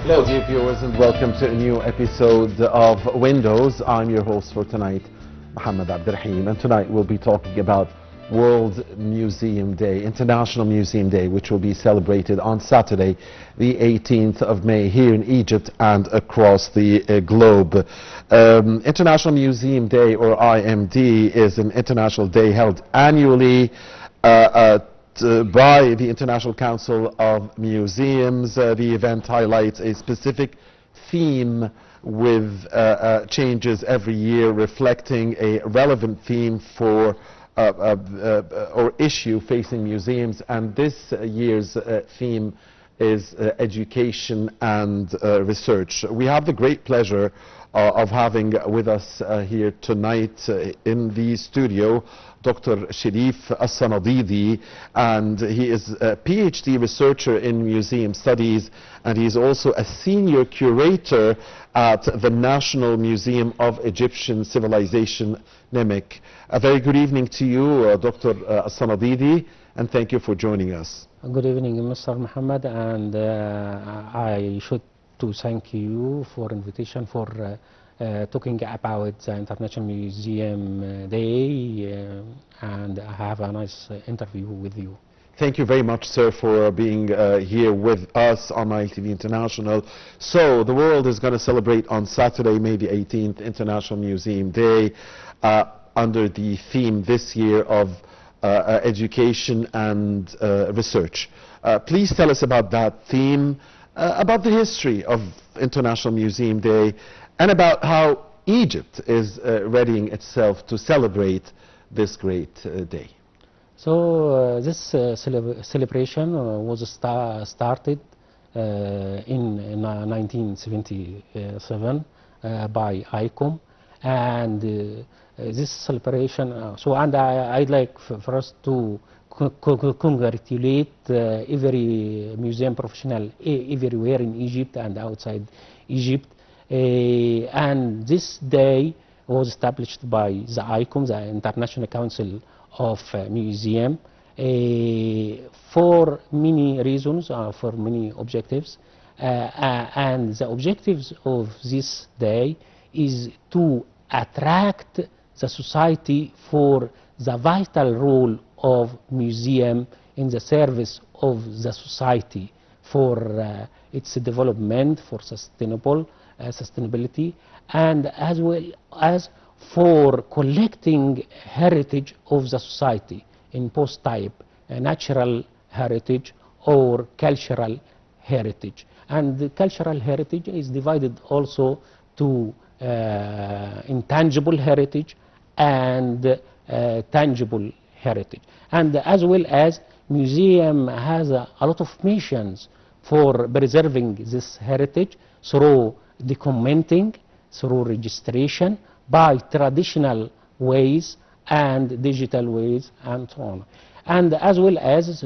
Hello dear viewers and welcome to a new episode of Windows. I'm your host for tonight, Mohammed Abdirrahim, and tonight we'll be talking about World Museum Day, International Museum Day, which will be celebrated on Saturday, the 18th of May here in Egypt and across the globe. International Museum Day, or IMD, is an international day held annually by the International Council of Museums. The event highlights a specific theme with changes every year reflecting a relevant theme for or issue facing museums, and this year's theme is education and research. We have the great pleasure of having with us here tonight in the studio Dr. Elsanadidy, and he is a PhD researcher in museum studies, and he's also a senior curator at the National Museum of Egyptian Civilization, NEMC. A very good evening to you, Dr. Elsanadidy, and thank you for joining us. Good evening, Mr. Muhammad, and I should to thank you for invitation for talking about the International Museum Day, and I have a nice interview with you. Thank you very much, sir, for being here with us on ITV International. So the world is going to celebrate on Saturday, May the 18th, International Museum Day, under the theme this year of education and research. Please tell us about that theme, about the history of International Museum Day, and about how Egypt is readying itself to celebrate this great day. So this celebration was started in 1977 by ICOM, and this celebration, and I'd like first to congratulate every museum professional everywhere in Egypt and outside Egypt. And this day was established by the ICOM, the International Council of Museum, for many reasons, for many objectives. And the objectives of this day is to attract the society for the vital role of museum in the service of the society for its development, for sustainability, and as well as for collecting heritage of the society in both type, natural heritage or cultural heritage. And the cultural heritage is divided also to intangible heritage and tangible heritage. And as well as museum has a lot of missions for preserving this heritage through documenting, through registration, by traditional ways and digital ways and so on. And as well as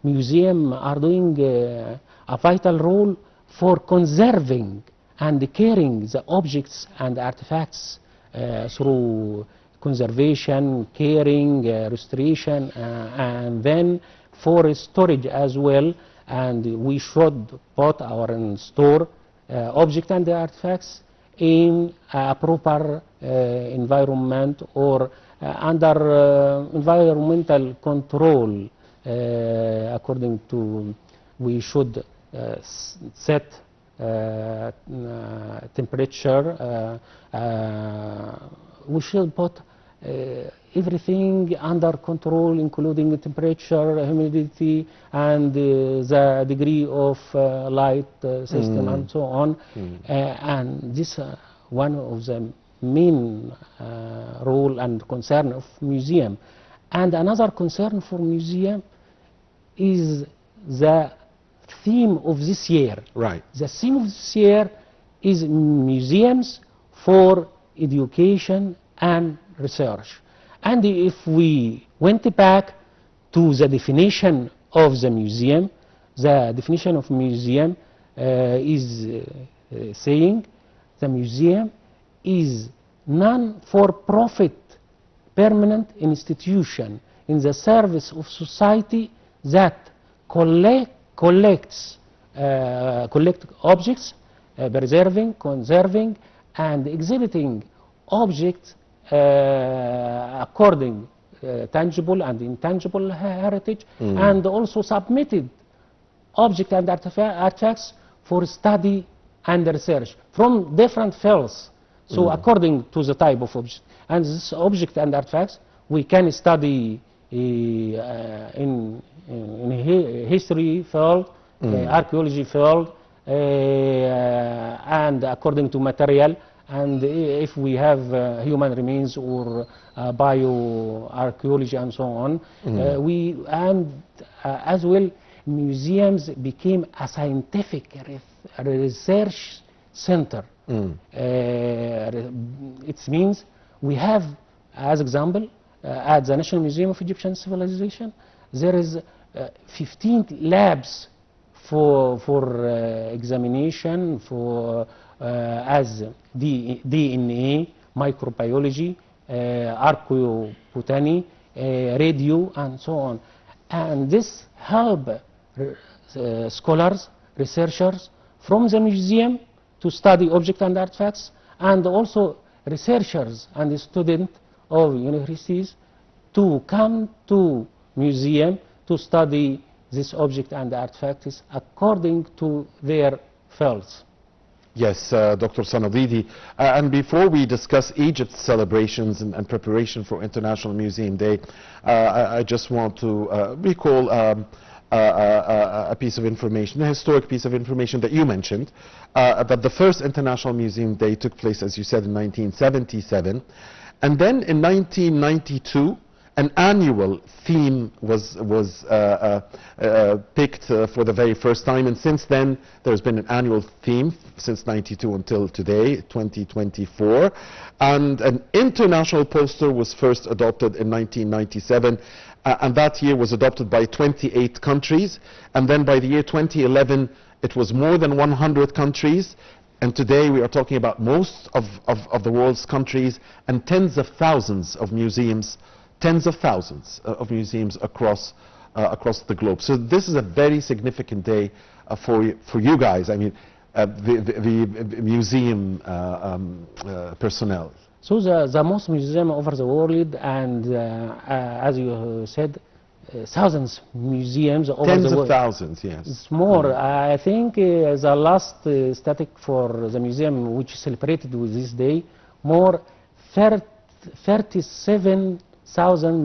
museum are doing a vital role for conserving and caring the objects and artifacts through conservation, caring, restoration, and then for storage as well. And we should put our store objects and artifacts in a proper environment or under environmental control. According to, we should set temperature. We should put everything under control, including the temperature, humidity, and the degree of light system and so on. And this one of the main role and concern of museum. And another concern for museum is the theme of this year. Right. The theme of this year is museums for education and research. And if we went back to the definition of the museum, the definition of museum is saying the museum is non-for-profit permanent institution in the service of society that collects objects preserving, conserving, and exhibiting objects according tangible and intangible heritage, and also submitted objects and artifacts for study and research from different fields. So according to the type of object, and this object and artifacts we can study in history field, archaeology field, and according to material, and if we have human remains or bioarchaeology and so on. As well, museums became a scientific research center. It means we have, as example, at the National Museum of Egyptian Civilization, there is 15 labs for examination, for as DNA, microbiology, archaeobotany, radio, and so on. And this help scholars, researchers from the museum to study objects and artifacts, and also researchers and students of universities to come to museum to study this object and artifacts according to their fields. Yes, Dr. Elsanadidy. And before we discuss Egypt's celebrations and preparation for International Museum Day, I just want to recall a piece of information, a historic piece of information that you mentioned, that the first International Museum Day took place, as you said, in 1977. And then in 1992, an annual theme was picked for the very first time, and since then there's been an annual theme since 92 until today, 2024. And an international poster was first adopted in 1997, and that year was adopted by 28 countries, and then by the year 2011 it was more than 100 countries. And today we are talking about most of the world's countries and tens of thousands of museums across the globe. So this is a very significant day for you guys. I mean, the museum personnel. So the most museum over the world, and as you said, thousands museums over the world. Tens of thousands, yes. It's more. I think the last static for the museum, which celebrated with this day, more 37,000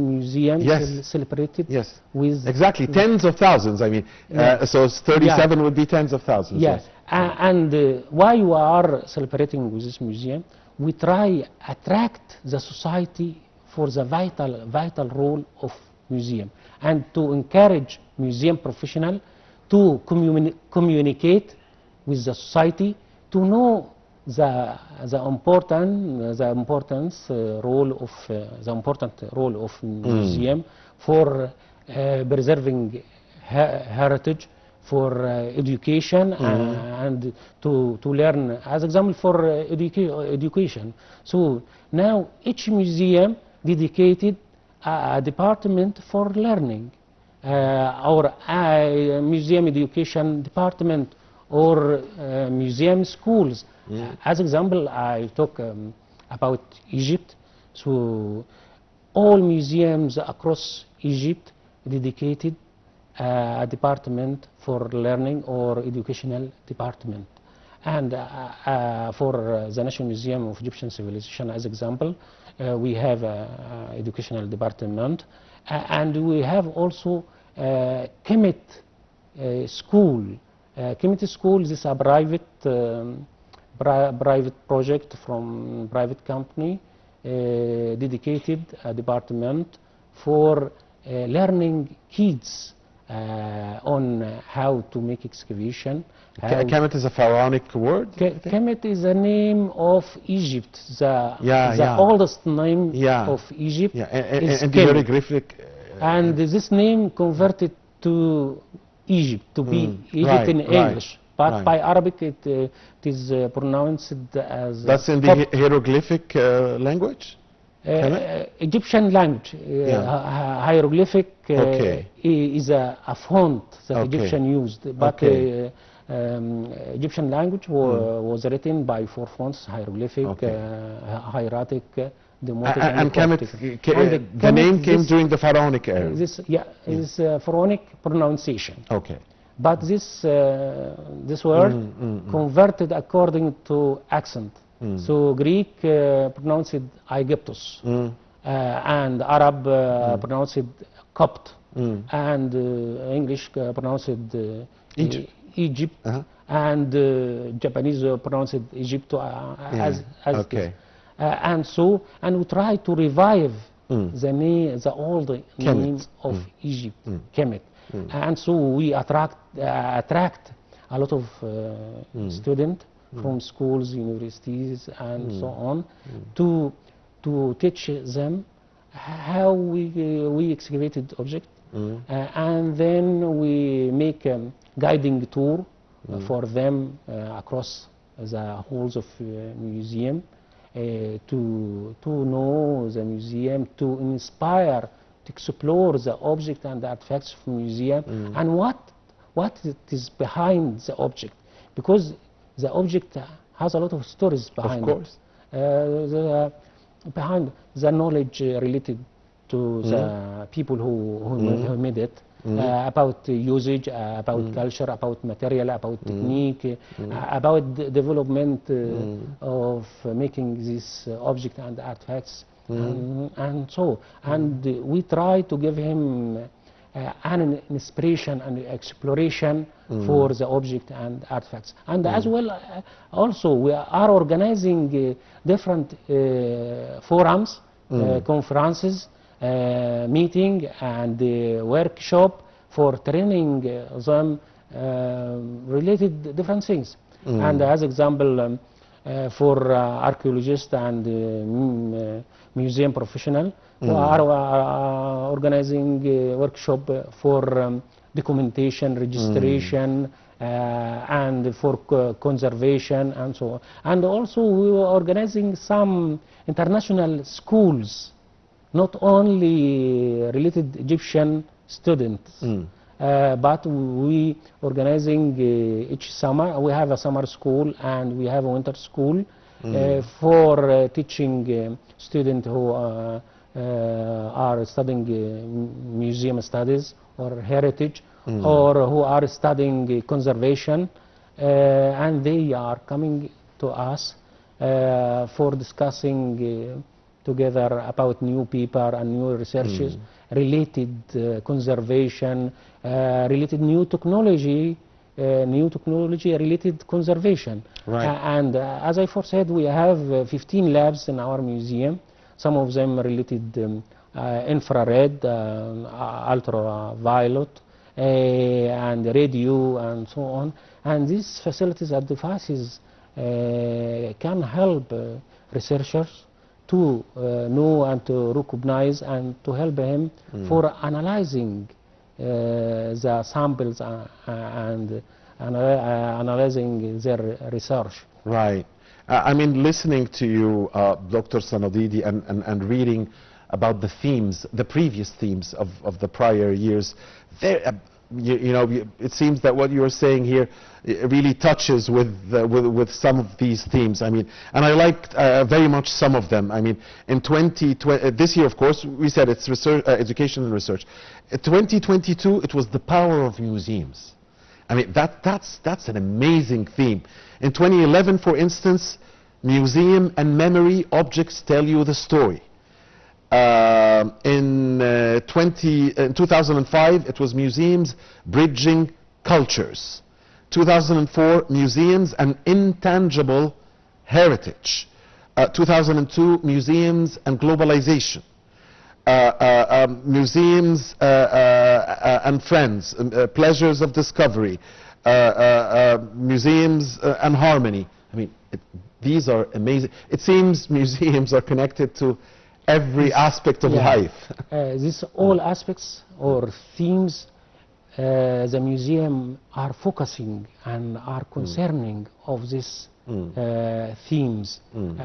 museums celebrated. Yes. With exactly, tens of thousands. I mean, so 37 would be tens of thousands. Yes. And why we are celebrating with this museum? We try attract the society for the vital role of museum, and to encourage museum professional to communicate with the society, to know the important role of museum for preserving heritage, for education, and to learn, as example, for education. So now each museum dedicated a department for learning, or a museum education department, or museum schools. As example, I talk about Egypt. So all museums across Egypt dedicated a department for learning or educational department. And for the National Museum of Egyptian Civilization, as example, we have educational department, and we have also Kemet school. Kemet school is a private project from private company, dedicated a department for learning kids on how to make excavation. Kemet is a pharaonic word? Kemet is the name of Egypt. The oldest name of Egypt is and hieroglyphic. And this name converted to Egypt, to be Egypt in English. But by Arabic it is pronounced as... That's in the hieroglyphic language? Egyptian language. Hieroglyphic is a font that Egyptian used, but Egyptian language was written by 4 fonts: hieroglyphic, hieratic, demotic, and Coptic. the name came during the pharaonic era. This is pharaonic pronunciation. Okay. But this word converted according to accent. So Greek pronounced it Aegyptus, and Arab pronounced it Copt, and English pronounced it Egypt, and Japanese pronounced it Egypt as okay. And we try to revive the old name of Egypt, Kemet. And so we attract a lot of students from schools, universities, and so on, to teach them how we excavated object, and then we make a guiding tour for them across the halls of museum, to know the museum, to inspire, to explore the object and the artifacts of the museum, and what it is behind the object, because the object has a lot of stories behind it. Of course. Behind the knowledge related to the people who made it, about usage, about culture, about material, about technique, about the development of making this object and artifacts, and so. And we try to give him an inspiration and exploration for the object and artifacts. And as well, also we are organizing different forums, conferences, meeting and workshop for training them related different things. And as example, for archaeologists and museum professional, we are organizing a workshop for documentation, registration, and for conservation, and so on. And also we were organizing some international schools, not only related Egyptian students, but we organizing each summer. We have a summer school and we have a winter school for teaching students who are studying museum studies or heritage, or who are studying conservation, and they are coming to us for discussing together about new paper and new researches related conservation, related new technology related conservation. Right. And as I foresaid, we have 15 labs in our museum, some of them related infrared, ultraviolet, and radio, and so on. And these facilities and devices can help researchers to know and to recognize and to help him for analyzing the samples and analyzing their research. Right. I mean, listening to you, Dr. Elsanadidy, and reading about the themes, the previous themes of the prior years, there, you know, it seems that what you are saying here really touches with some of these themes. I mean, and I liked very much some of them. I mean, in this year, of course, we said it's research, education and research. 2022, it was the power of museums. I mean, that's an amazing theme. In 2011, for instance, museum and memory objects tell you the story. In 2005, it was museums bridging cultures. 2004, museums and intangible heritage. 2002, museums and globalization. Museums and friends, pleasures of discovery, museums and harmony. I mean, these are amazing. It seems museums are connected to every aspect of life. These all aspects or themes the museum are focusing and are concerning of these themes.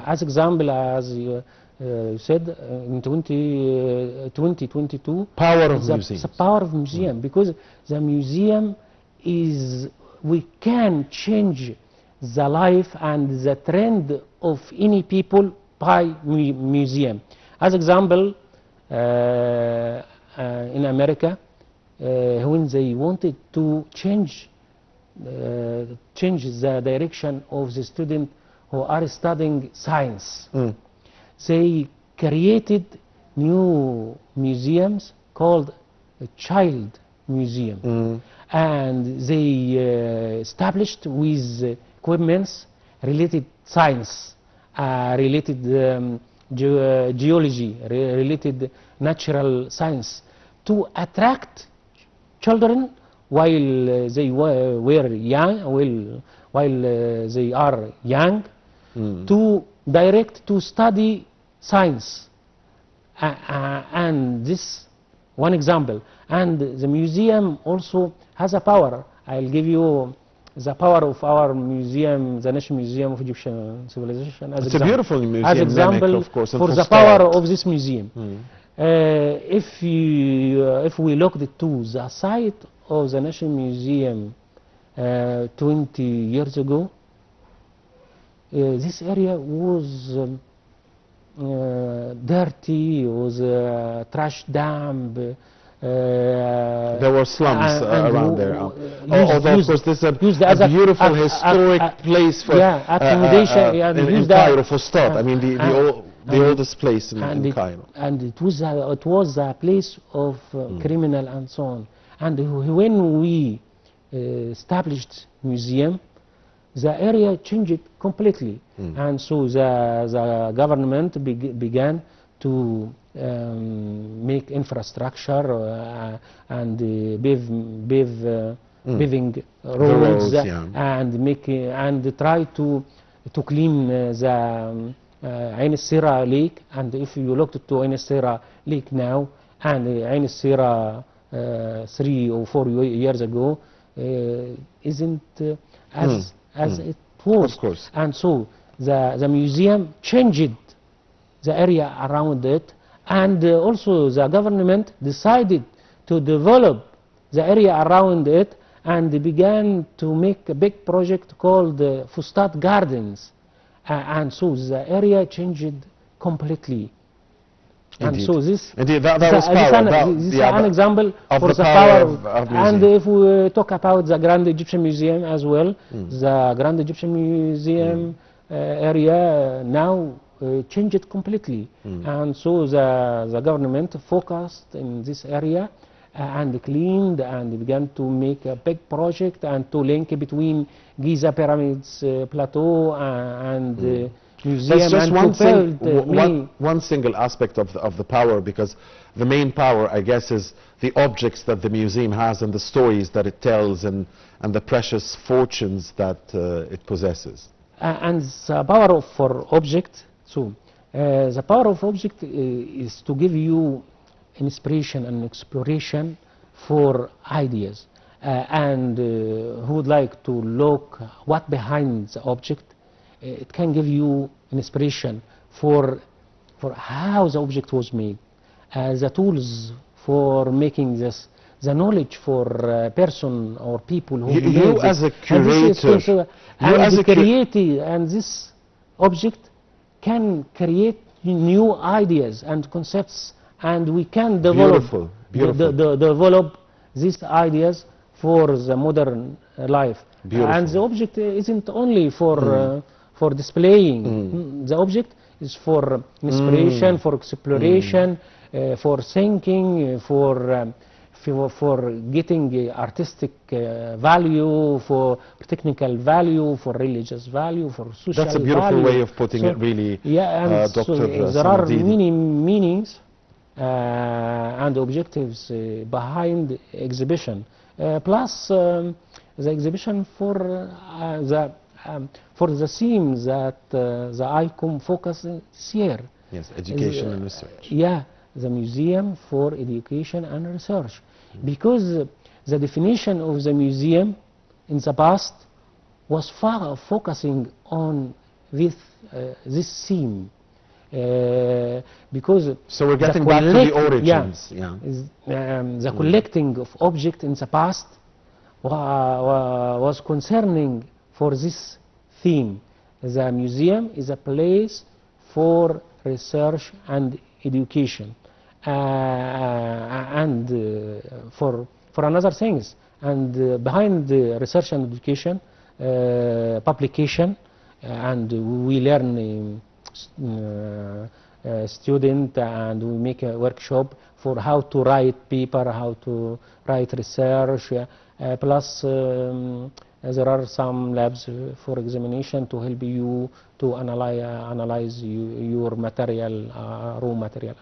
As example, as you said, in 2022, power of museums. The power of museum, because the museum is we can change the life and the trend of any people by museum. As example, in America, when they wanted to change the direction of the student who are studying science, they created new museums called a child museum, and they established with equipments related science, related geology, related natural science, to attract children while they were young, while they are young, to direct to study science. And this one example. And the museum also has a power. I'll give you the power of our museum, the National Museum of Egyptian Civilization. As it's a beautiful museum, as example, of course, for the power of this museum. If we looked to the site of the National Museum 20 years ago, this area was dirty, was a trash dump. There were slums around there. Although, of course, this is a beautiful historic place for accommodation in Cairo for start. I mean, the oldest place in Cairo. And it was a place of criminal and so on. And when we established museum, the area changed completely, and so the government began to make infrastructure and paving roads, and try to clean the Ain Sira Lake. And if you looked to Ain Sira Lake now and Ain Sira 3 or 4 years ago, isn't as it was. Of course. And so the museum changed the area around it, and also the government decided to develop the area around it, and they began to make a big project called Fustat Gardens, and so the area changed completely. And so this was power. This is an example for the power of and if we talk about the Grand Egyptian Museum as well, the Grand Egyptian Museum area now changed completely. And so the government focused in this area and cleaned and began to make a big project and to link between Giza Pyramids Plateau and museum. That's just and one single aspect of the power, because the main power, I guess, is the objects that the museum has and the stories that it tells and the precious fortunes that it possesses. And the power for object, so the power of object is to give you inspiration and exploration for ideas, and who would like to look what behind the object. It can give you inspiration for how the object was made, the tools for making this, the knowledge for person or people who you as a curator, and this object can create new ideas and concepts, and we can develop develop these ideas for the modern life. And the object isn't only for displaying. The object is for inspiration, for exploration, for thinking, for getting artistic value, for technical value, for religious value, for social value. That's a beautiful way of putting it, really, yeah, and Dr. there are many meanings and objectives behind exhibition. Plus, the exhibition for the themes that the ICOM focuses here. Yes, education and research. Yeah, the Museum for Education and Research. Because the definition of the museum in the past was focusing on this theme. Because so we're getting back to the origins. The collecting of objects in the past was concerning for this theme. The museum is a place for research and education, and for another things. And behind the research and education, publication, and we learn student, and we make a workshop for how to write paper, how to write research, plus there are some labs for examination to help you to analyze your material, raw material,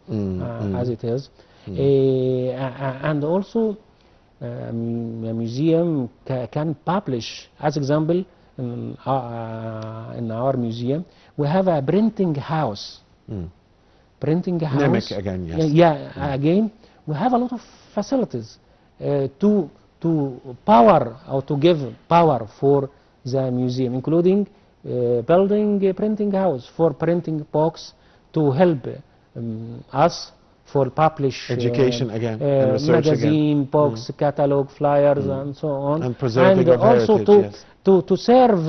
and as it is. And also a museum can publish. As example, in our museum we have a printing house. Printing house. Nemic again, yes. Yeah, again, we have a lot of facilities to power, or to give power for the museum, including building a printing house for printing books to help us for publish education again, and research magazine, again. books, catalog, flyers, and so on. And preserving of also heritage, to serve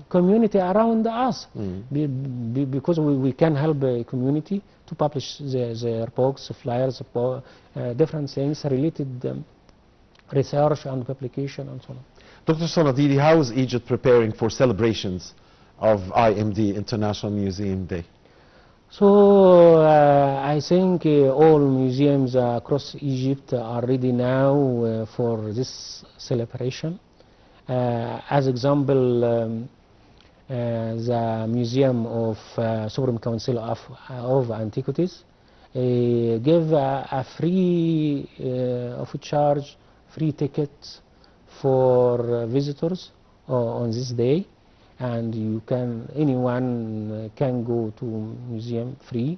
community around us, because we can help a community to publish their books, flyers, different things related research and publication and so on. Dr. Elsanadidy, how is Egypt preparing for celebrations of IMD, International Museum Day? So I think all museums across Egypt are ready now for this celebration. As example, the Museum of Supreme Council of Antiquities give a free of charge free tickets for visitors on this day, and anyone can go to museum free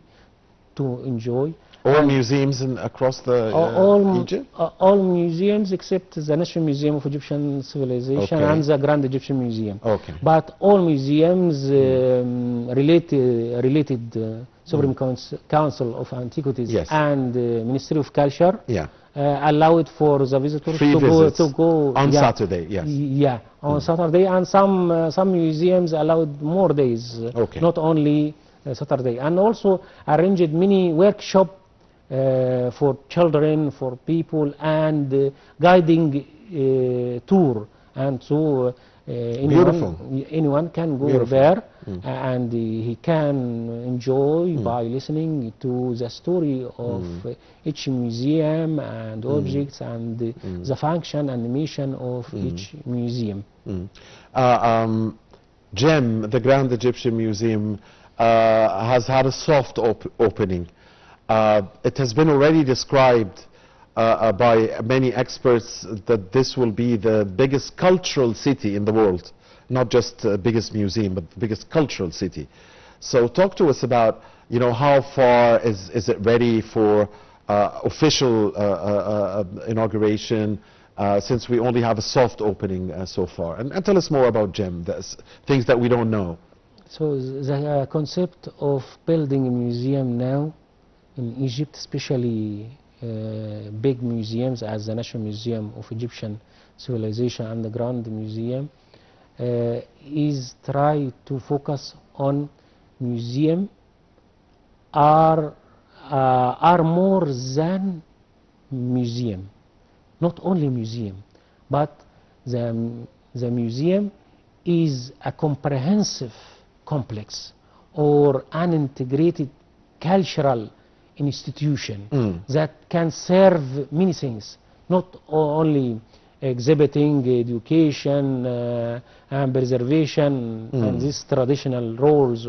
to enjoy. All museums across Egypt? All museums except the National Museum of Egyptian Civilization and the Grand Egyptian Museum. Okay. But all museums related Supreme Council of Antiquities and Ministry of Culture allowed for the visitors to go on Saturday. Yes. Yeah, on Saturday, and some museums allowed more days, not only Saturday, and also arranged many workshops for children, for people, and guiding tour, and so anyone can go there, and he can enjoy by listening to the story of each museum and objects and the function and mission of each museum. GEM, the Grand Egyptian Museum, has had a soft opening. It has been already described by many experts that this will be the biggest cultural city in the world, not just the biggest museum, but the biggest cultural city. So talk to us about, how far is it ready for official inauguration, since we only have a soft opening so far. And tell us more about GEM, things that we don't know. So the concept of building a museum now in Egypt, especially big museums as the National Museum of Egyptian Civilization and the Grand Museum, is try to focus on museum are more than museum, not only museum, but the museum is a comprehensive complex or an integrated cultural institution that can serve many things, not only exhibiting education and preservation and these traditional roles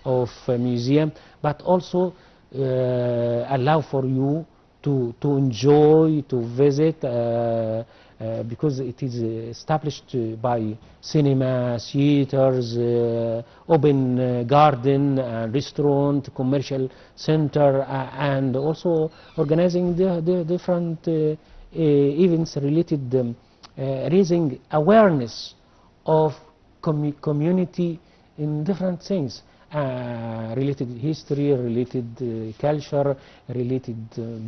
of a museum, but also allow for you to enjoy, to visit, because it is established by cinema, theaters, open garden, restaurant, commercial center, and also organizing the different events related, raising awareness of community in different things, related history, related culture, related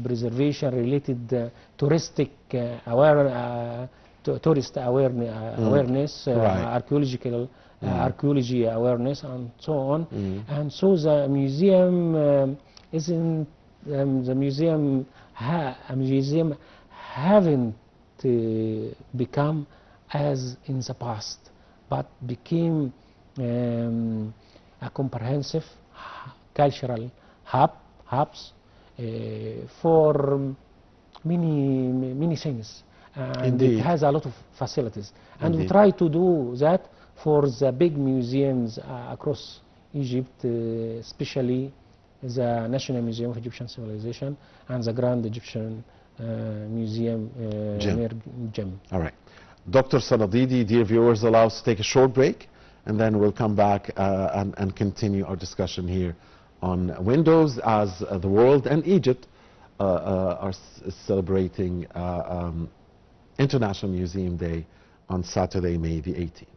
preservation, related touristic tourist awareness, Right. archaeological archaeology awareness, and so on. And so the museum isn't the museum haven't become as in the past, but became a comprehensive cultural hubs for many things, and Indeed. it has a lot of facilities. And we Indeed. try to do that for the big museums across Egypt, especially the National Museum of Egyptian Civilization and the Grand Egyptian Museum near Gem. All right. Dr. Elsanadidy, dear viewers, allow us to take a short break, and then we'll come back and continue our discussion here on Windows as the world and Egypt are celebrating International Museum Day on Saturday, May the 18th.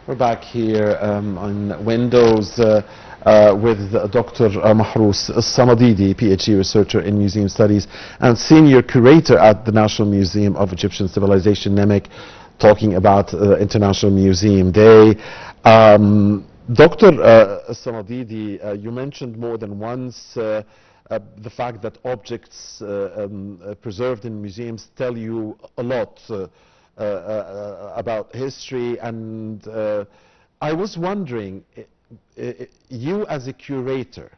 We're back here on Windows with Dr. Mahrous Elsanadidy, PhD researcher in museum studies and senior curator at the National Museum of Egyptian Civilization, NEMEC, talking about International Museum Day. Dr. Elsanadidy, you mentioned more than once the fact that objects preserved in museums tell you a lot about history, and I was wondering, you as a curator,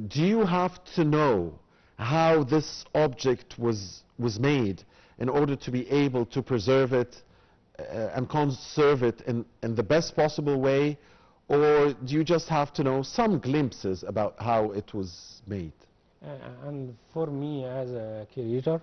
do you have to know how this object was made in order to be able to preserve it and conserve it in the best possible way, or do you just have to know some glimpses about how it was made? And for me as a curator,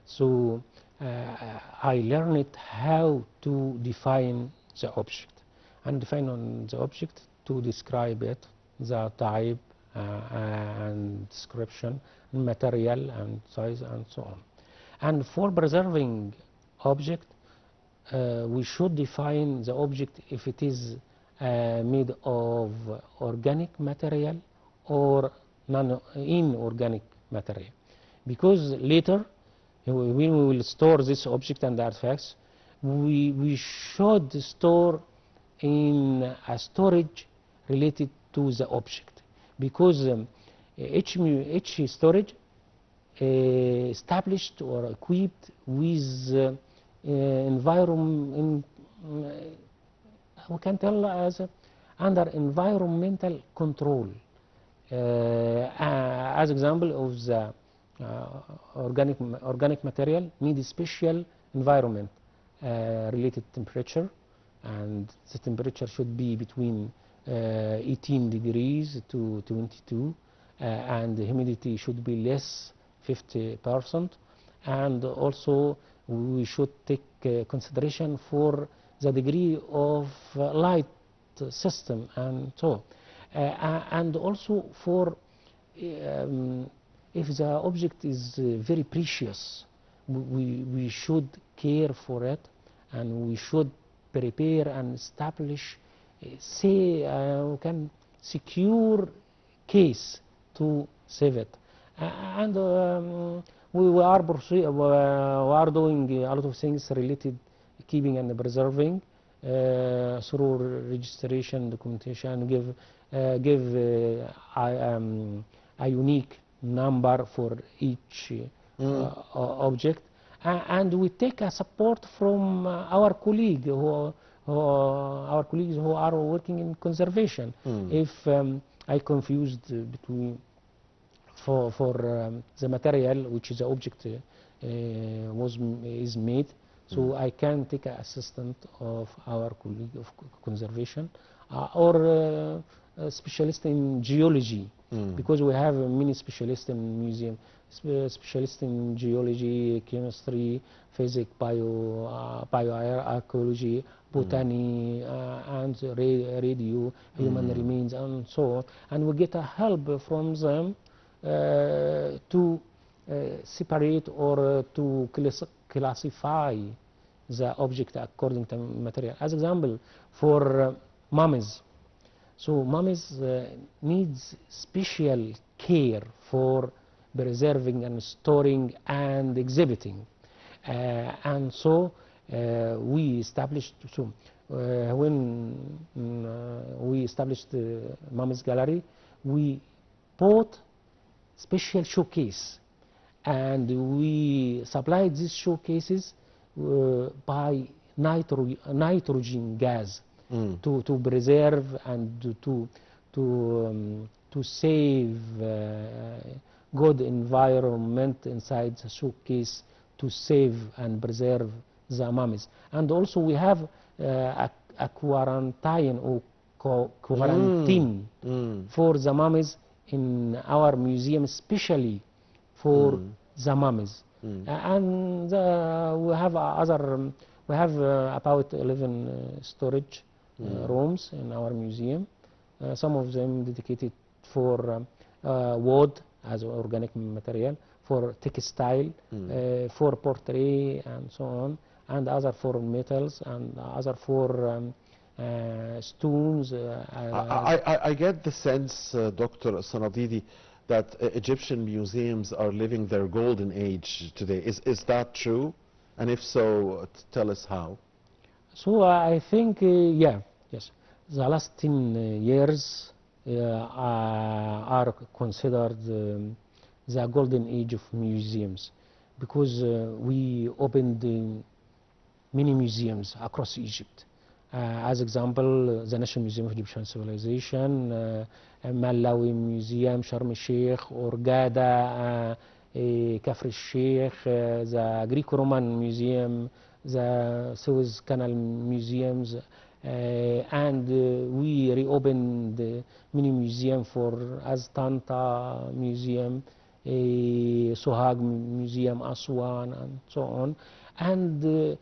so I learned how to define the object, and define on the object to describe it, the type and description, and material and size and so on. And for preserving object, we should define the object if it is made of organic material or inorganic material, because later when we will store this object and artifacts, we should store in a storage related to the object, because each storage established or equipped with environment, we can tell as under environmental control. As example of the organic material need a special environment related temperature, and the temperature should be between 18 degrees to 22, and the humidity should be less 50%, and also we should take consideration for the degree of light system and so, and also for if the object is very precious, we should care for it, and we should prepare and establish, say, we can secure case to save it. And we are doing a lot of things related keeping and preserving through registration, documentation, give a unique number for each object, and we take a support from our colleague who our colleagues who are working in conservation. If I confused between for the material which the object is made, so I can take an assistant of our colleague of conservation or a specialist in geology, because we have many specialists in museum, specialists in geology, chemistry, physics, bioarchaeology, botany, and radio, human remains, and so on. And we get a help from them to separate or to classify the object according to material. As example, for mummies. So mummies needs special care for preserving and storing and exhibiting. And so we established, when we established the mummies gallery, we bought special showcase, and we supplied these showcases by nitrogen gas to preserve and to save good environment inside the showcase, to save and preserve the mummies. And also we have a quarantine or quarantine for the mummies in our museum, especially for the mummies. And we have about 11 storage rooms in our museum. Some of them dedicated for wood as organic material, for textile, for portrait, and so on, and other for metals, and other for stones. I get the sense, Dr. Elsanadidy, that Egyptian museums are living their golden age today. Is that true? And if so, tell us how. So I think, yes. The last 10 years are considered the golden age of museums, because we opened many museums across Egypt. As example, the National Museum of Egyptian Civilization, Malawi Museum, Sharm el-Sheikh, Hurghada, Kafr el-Sheikh, the Greek-Roman Museum, the Suez Canal Museums, and we reopened many museums for Aztanta Museum, Sohag Museum, Aswan, and so on. And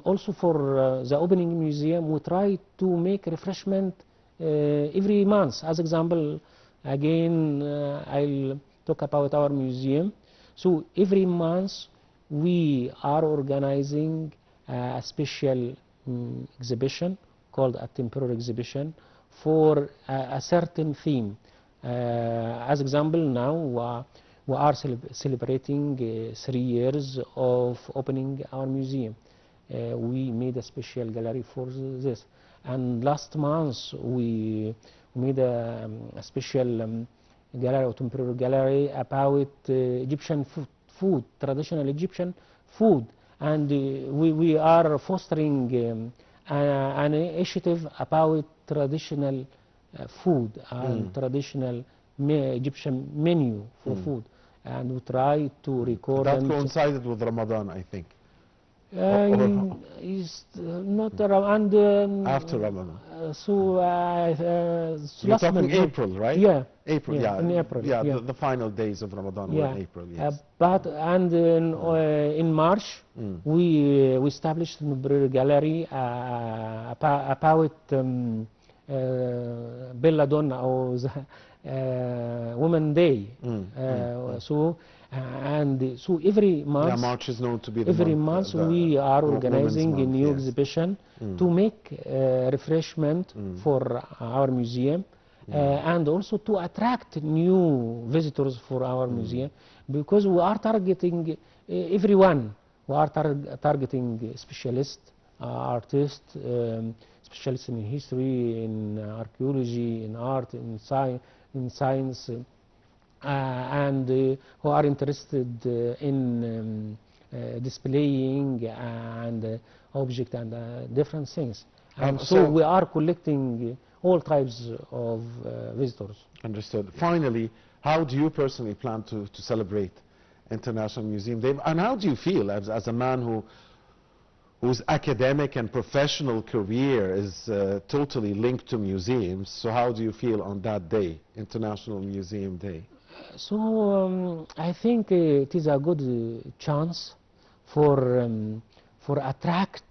also for the opening museum, we try to make refreshment every month. As example, again, I'll talk about our museum. So every month we are organizing a special exhibition called a temporary exhibition for a certain theme. As example, now we are celebrating 3 years of opening our museum. We made a special gallery for this, and last month we made a special gallery, or temporary gallery, about Egyptian food, traditional Egyptian food, and we are fostering an initiative about traditional food and traditional Egyptian menu for food, and we try to record. That coincided with Ramadan, I think. It's not around. After Ramadan. You're last talking month, April, right? Yeah. April, yeah. In April. Yeah, yeah. The final days of Ramadan were in April, yes. In March, we established a gallery about Belladonna, or Women Day. So every month, March is known to be the every month we are organizing a new exhibition to make refreshment for our museum, and also to attract new visitors for our museum, because we are targeting everyone. We are targeting specialists, artists, specialists in history, in archaeology, in art, in science, and who are interested in displaying and object and different things. And so so we are collecting all types of visitors. Understood. Finally, how do you personally plan to celebrate International Museum Day? And how do you feel as a man whose academic and professional career is totally linked to museums? So how do you feel on that day, International Museum Day? So I think it is a good chance for attract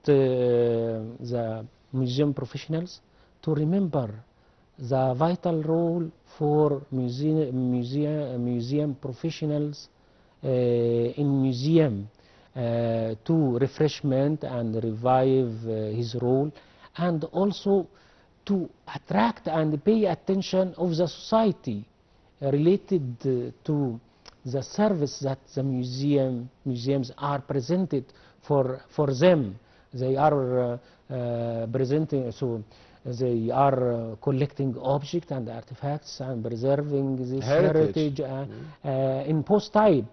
the museum professionals to remember the vital role for museum professionals in museum to refreshment and revive his role, and also to attract and pay attention of the society related to the service that the museums are presented for them. They are presenting, so they are collecting objects and artifacts and preserving this heritage in post type,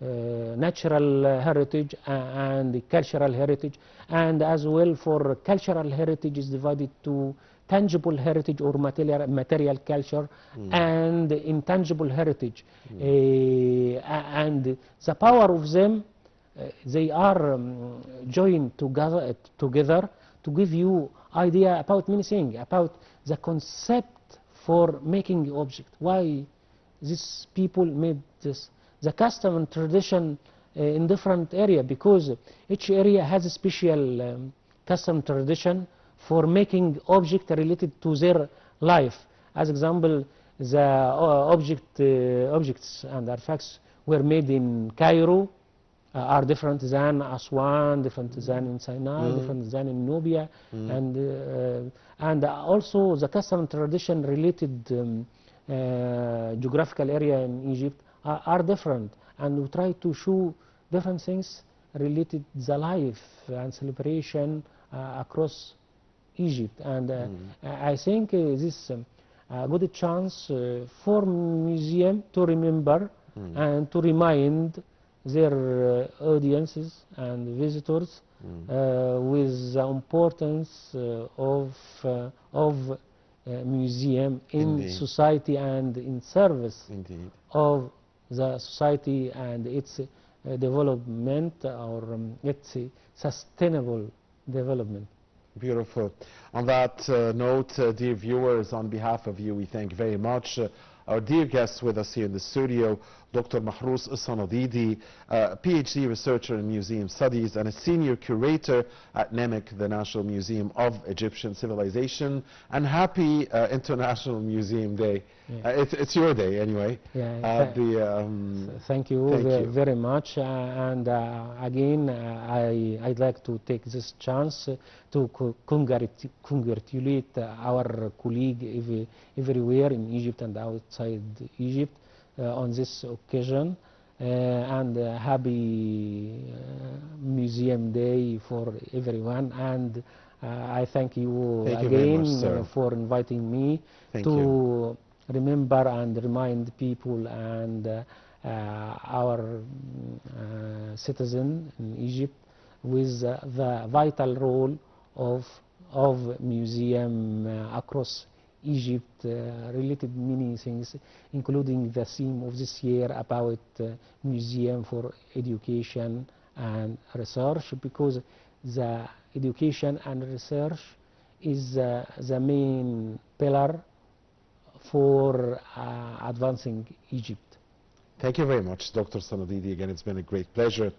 natural heritage and cultural heritage, and as well for cultural heritage is divided to tangible heritage or material culture and intangible heritage. And the power of them, they are joined together to give you idea about many things, about the concept for making object, why these people made this, the custom and tradition in different area, because each area has a special custom tradition for making object related to their life. As example, the objects and artifacts were made in Cairo are different than Aswan, different than in Sinai, different than in Nubia, and also the custom tradition related geographical area in Egypt are different, and we try to show different things related to the life and celebration across Egypt. And I think this is a good chance for museum to remember and to remind their audiences and visitors with the importance of museum in society and in service of the society and its development or its sustainable development. Beautiful. On that note, dear viewers, on behalf of you, we thank very much our dear guests with us here in the studio, Dr. Mahrous Elsanadidy, PhD researcher in museum studies and a senior curator at NEMC, the National Museum of Egyptian Civilization. And happy International Museum Day. It's your day anyway. Thank you very much. And again, I'd like to take this chance to congratulate our colleague everywhere in Egypt and outside Egypt on this occasion, and happy Museum Day for everyone. And I thank you again for inviting me to remember and remind people and our citizens in Egypt with the vital role of museum across Egypt, related many things, including the theme of this year about museum for education and research, because the education and research is the main pillar for advancing Egypt. Thank you very much, Dr. Elsanadidy. Again, it's been a great pleasure.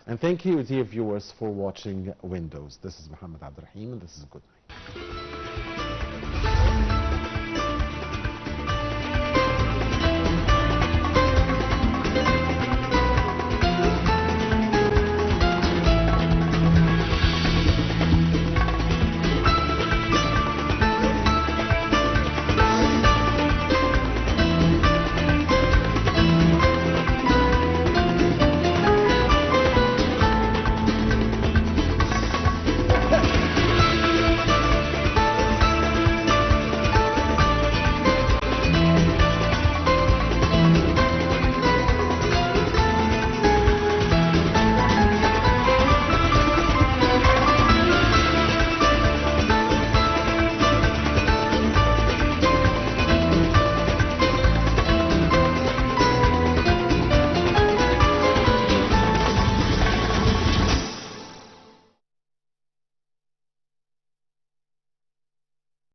And thank you, dear viewers, for watching Windows. This is Mohammed Abdurrahim, and this is Good Night.